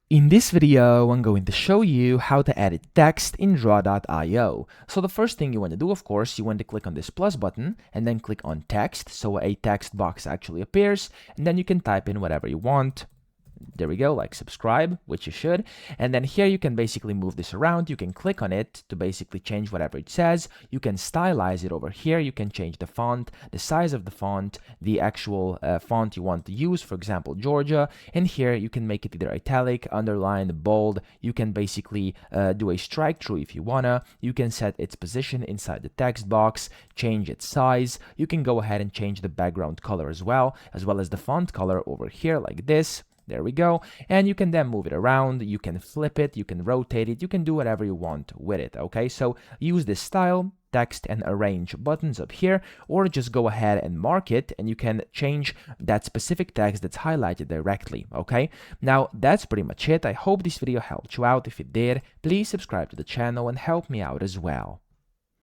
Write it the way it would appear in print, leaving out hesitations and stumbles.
In this video, I'm going to show you how to edit text in Draw.io. So the first thing you want to do, of course, you want to click on this plus button and then click on text, so a text box actually appears, and then you can type in whatever you want. There we go, like subscribe, which you should. And then here you can basically move this around. You can click on it to basically change whatever it says. You can stylize it over here. You can change the font, the size of the font, the actual font you want to use, for example, Georgia. And here you can make it either italic, underlined, bold. You can basically do a strike through if you wanna. You can set its position inside the text box, change its size. You can go ahead and change the background color as well as the font color over here like this. There we go. And you can then move it around. You can flip it. You can rotate it. You can do whatever you want with it. Okay, so use this style, text, and arrange buttons up here, or just go ahead and mark it and you can change that specific text that's highlighted directly. Okay, now that's pretty much it. I hope this video helped you out. If it did, please subscribe to the channel and help me out as well.